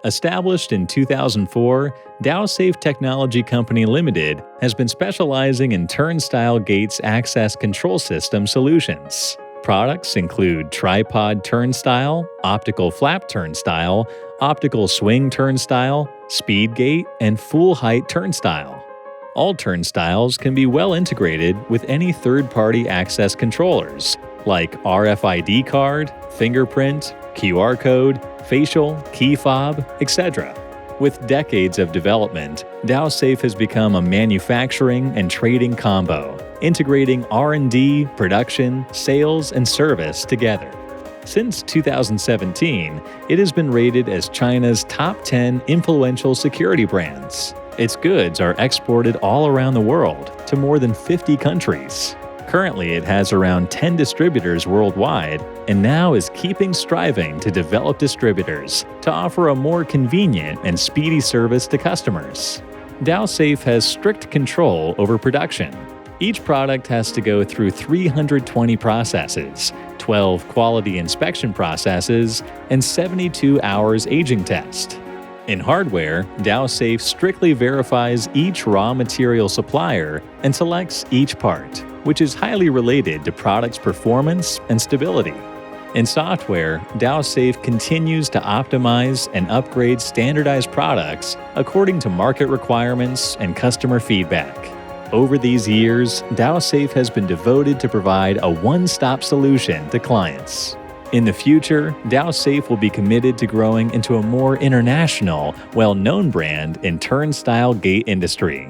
Established in 2004, Daosafe Technology Co Limited has been specializing in turnstile gates access control system solutions. Products include tripod turnstile, optical flap turnstile, optical swing turnstile, speed gate, and full-height turnstile. All turnstiles can be well integrated with any third-party access controllers, like RFID card, fingerprint, QR code, facial, key fob, etc. With decades of development, Daosafe has become a manufacturing and trading combo, integrating R&D, production, sales, and service together. Since 2017, it has been rated as China's top 10 influential security brands. Its goods are exported all around the world to more than 50 countries. Currently, it has around 10 distributors worldwide and now is striving to develop distributors to offer a more convenient and speedy service to customers. Daosafe has strict control over production. Each product has to go through 320 processes, 12 quality inspection processes, and 72 hours aging test. In hardware, Daosafe strictly verifies each raw material supplier and selects each part, which is highly related to product's performance and stability. In software, Daosafe continues to optimize and upgrade standardized products according to market requirements and customer feedback. Over these years, Daosafe has been devoted to provide a one-stop solution to clients. In the future, Daosafe will be committed to growing into a more international, well-known brand in turnstile gate industry.